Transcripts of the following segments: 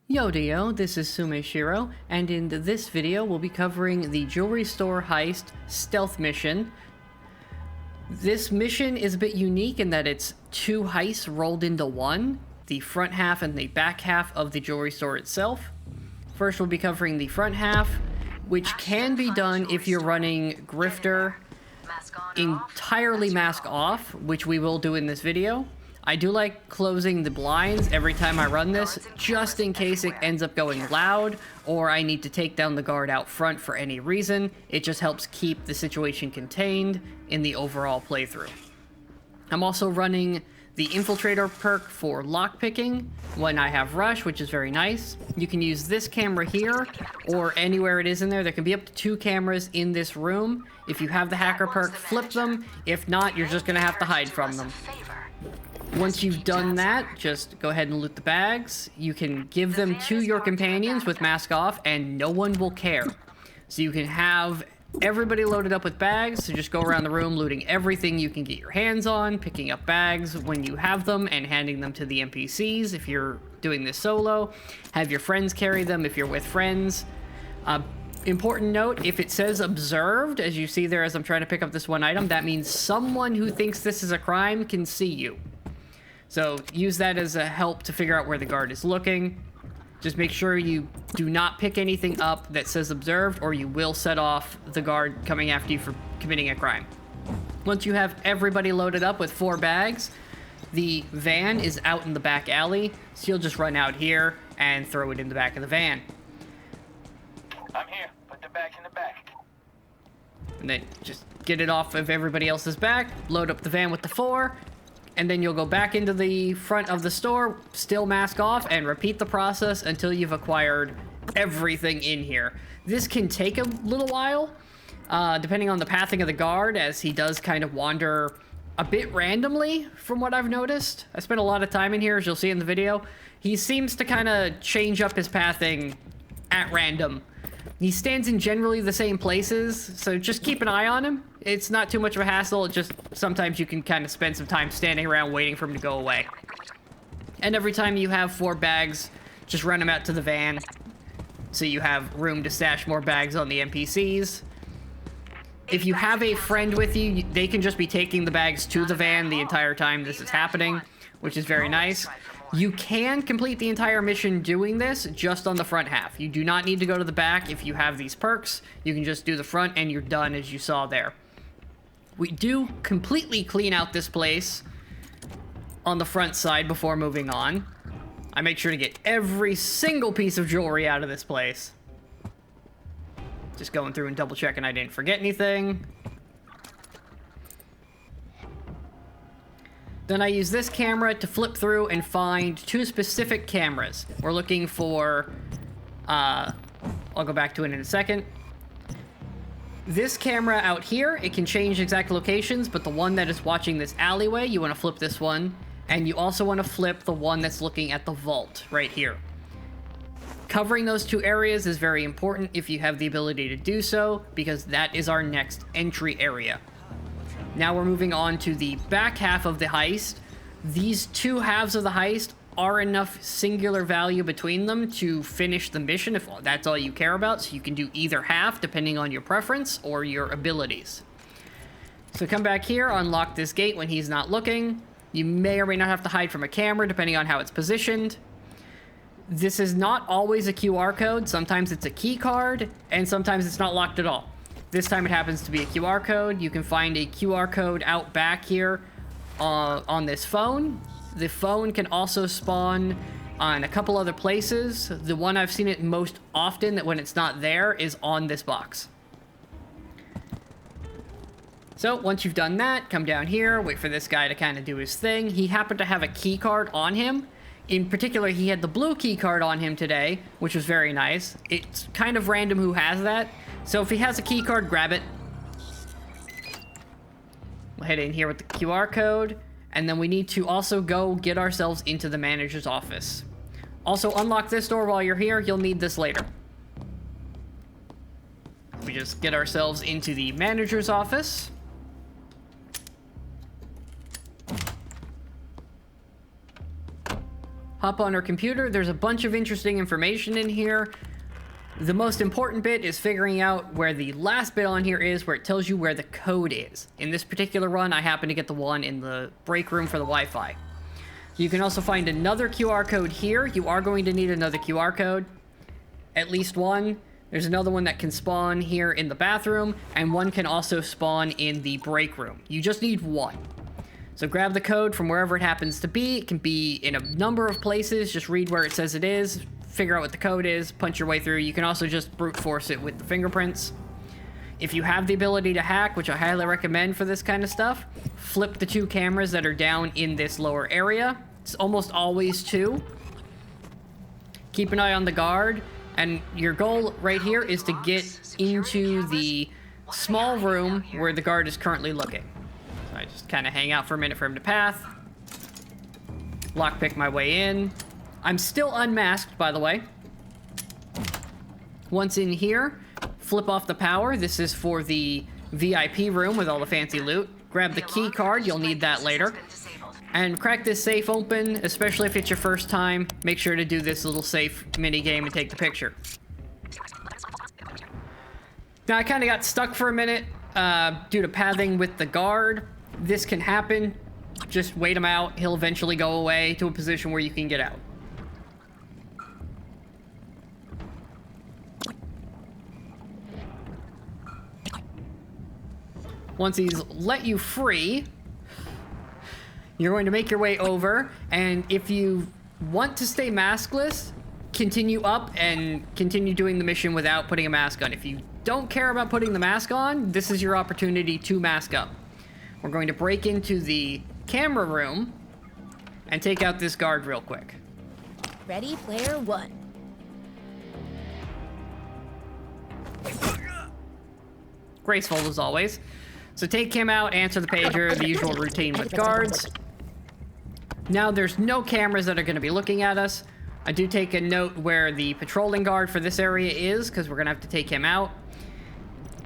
Yo Dio, this is Sumeshiro, and in this video we'll be covering the jewelry store heist stealth mission. This mission is a bit unique in that it's two heists rolled into one, the front half and the back half of the jewelry store itself. First we'll be covering the front half, which can be done if you're running Grifter entirely mask off, which we will do in this video. I do like closing the blinds every time I run this, just in case it ends up going loud, or I need to take down the guard out front for any reason. It just helps keep the situation contained in the overall playthrough. I'm also running the Infiltrator perk for lockpicking when I have Rush, which is very nice. You can use this camera here, or anywhere it is in there. There can be up to 2 cameras in this room. If you have the Hacker perk, flip them. If not, you're just gonna have to hide from them. Once you've done that, just go ahead and loot the bags. You can give them to your companions with mask off, and no one will care. So you can have everybody loaded up with bags, so just go around the room looting everything you can get your hands on, picking up bags when you have them, and handing them to the NPCs if you're doing this solo. Have your friends carry them if you're with friends. Important note, if it says observed, as you see there as I'm trying to pick up this one item, that means someone who thinks this is a crime can see you. So use that as a help to figure out where the guard is looking. Just make sure you do not pick anything up that says observed, or you will set off the guard coming after you for committing a crime. Once you have everybody loaded up with 4 bags, the van is out in the back alley, so you'll just run out here and throw it in the back of the van. I'm here. Put the bags in the back. And then just get it off of everybody else's back, load up the van with the 4, and then you'll go back into the front of the store, still mask off, and repeat the process until you've acquired everything in here. This can take a little while, depending on the pathing of the guard, as he does kind of wander a bit randomly, from what I've noticed. I spent a lot of time in here, as you'll see in the video. He seems to kind of change up his pathing at random. He stands in generally the same places, so just keep an eye on him. It's not too much of a hassle, it just sometimes you can kind of spend some time standing around waiting for him to go away. And every time you have 4 bags, just run them out to the van, so you have room to stash more bags on the NPCs. If you have a friend with you, they can just be taking the bags to the van the entire time this is happening, which is very nice. You can complete the entire mission doing this just on the front half. You do not need to go to the back if you have these perks. You can just do the front and you're done, as you saw there. We do completely clean out this place on the front side before moving on. I make sure to get every single piece of jewelry out of this place. Just going through and double checking I didn't forget anything. Then I use this camera to flip through and find 2 specific cameras. We're looking for, I'll go back to it in a second. This camera out here, it can change exact locations, but the one that is watching this alleyway, you want to flip this one. And you also want to flip the one that's looking at the vault right here. Covering those 2 areas is very important if you have the ability to do so, because that is our next entry area. Now we're moving on to the back half of the heist. These 2 halves of the heist are enough singular value between them to finish the mission if that's all you care about, so you can do either half depending on your preference or your abilities. So come back here, unlock this gate when he's not looking. You may or may not have to hide from a camera depending on how it's positioned. This is not always a QR code. Sometimes it's a key card, and sometimes it's not locked at all. This time it happens to be a QR code. You can find a QR code out back here on this phone. The phone can also spawn on a couple other places. The one I've seen it most often, that when it's not there, is on this box. So once you've done that, come down here, wait for this guy to kind of do his thing. He happened to have a key card on him. In particular, he had the blue key card on him today, which was very nice. It's kind of random who has that. So if he has a key card, grab it. We'll head in here with the QR code, and then we need to also go get ourselves into the manager's office. Also, unlock this door while you're here. You'll need this later. We just get ourselves into the manager's office. hop on our computer. There's a bunch of interesting information in here. The most important bit is figuring out where the last bit on here is, where it tells you where the code is. In this particular run, I happen to get the one in the break room for the Wi-Fi. You can also find another QR code here. You are going to need another QR code, at least one. There's another one that can spawn here in the bathroom, and one can also spawn in the break room. You just need one. So grab the code from wherever it happens to be. It can be in a number of places. Just read where it says it is, figure out what the code is, punch your way through. You can also just brute force it with the fingerprints. If you have the ability to hack, which I highly recommend for this kind of stuff, flip the 2 cameras that are down in this lower area. It's almost always 2. Keep an eye on the guard, and your goal right here is to get into the small room where the guard is currently looking. So I just kind of hang out for a minute for him to pass. Lockpick my way in. I'm still unmasked, by the way. Once in here, flip off the power. This is for the VIP room with all the fancy loot. Grab the key card, you'll need that later. And crack this safe open, especially if it's your first time. Make sure to do this little safe mini game and take the picture. Now, I kind of got stuck for a minute due to pathing with the guard. This can happen. Just wait him out. He'll eventually go away to a position where you can get out. Once he's let you free, you're going to make your way over, and if you want to stay maskless, continue up and continue doing the mission without putting a mask on. If you don't care about putting the mask on, this is your opportunity to mask up. We're going to break into the camera room and take out this guard real quick. Ready, player 1. Graceful as always. So take him out, answer the pager, the usual routine with guards. Now there's no cameras that are going to be looking at us. I do take a note where the patrolling guard for this area is, because we're going to have to take him out.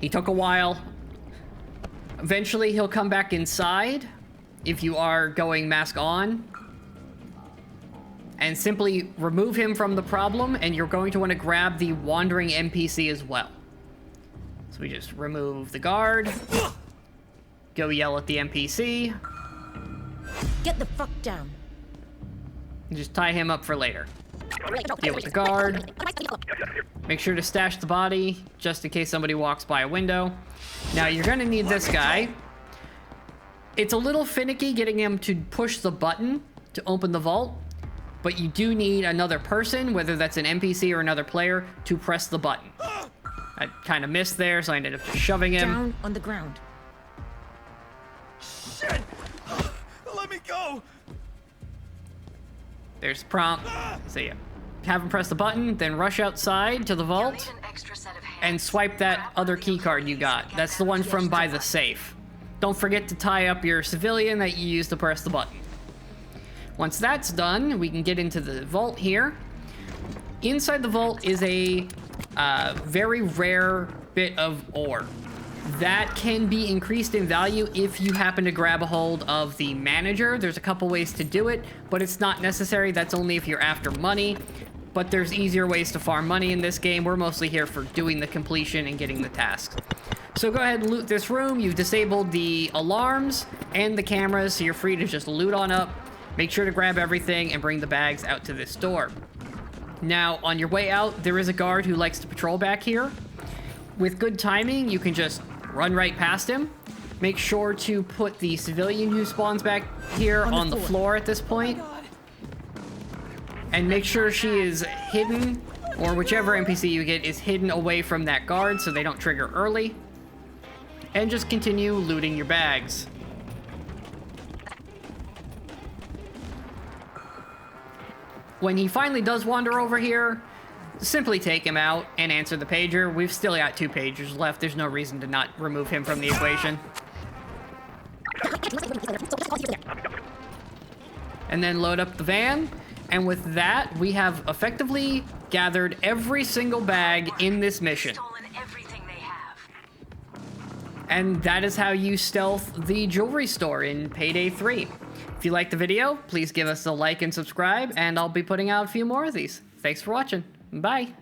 He took a while. Eventually he'll come back inside if you are going mask on. And simply remove him from the problem, and you're going to want to grab the wandering NPC as well. So we just remove the guard. Go yell at the NPC. Get the fuck down. And just tie him up for later. Deal with the guard. Make sure to stash the body, just in case somebody walks by a window. Now, you're gonna need this guy. It's a little finicky getting him to push the button to open the vault, but you do need another person, whether that's an NPC or another player, to press the button. I kind of missed there, so I ended up just shoving him. Down on the ground. Shit! Let me go! There's the prompt. So yeah, have him press the button, then rush outside to the vault and swipe that other key card you got. That's the one from by the safe. Don't forget to tie up your civilian that you used to press the button. Once that's done, we can get into the vault here. Inside the vault is a very rare bit of ore. That can be increased in value if you happen to grab a hold of the manager. There's a couple ways to do it, but it's not necessary. That's only if you're after money. But there's easier ways to farm money in this game. We're mostly here for doing the completion and getting the tasks. So go ahead and loot this room. You've disabled the alarms and the cameras, so you're free to just loot on up. Make sure to grab everything and bring the bags out to this door. Now, on your way out, there is a guard who likes to patrol back here. With good timing, you can just run right past him. Make sure to put the civilian who spawns back here on the floor at this point. And make sure she is hidden, or whichever NPC you get is hidden away from that guard so they don't trigger early. And just continue looting your bags. When he finally does wander over here, simply take him out and answer the pager. We've still got 2 pagers left. There's no reason to not remove him from the equation. And then load up the van. And with that, we have effectively gathered every single bag in this mission. And that is how you stealth the jewelry store in Payday 3. If you liked the video, please give us a like and subscribe, and I'll be putting out a few more of these. Thanks for watching. Bye.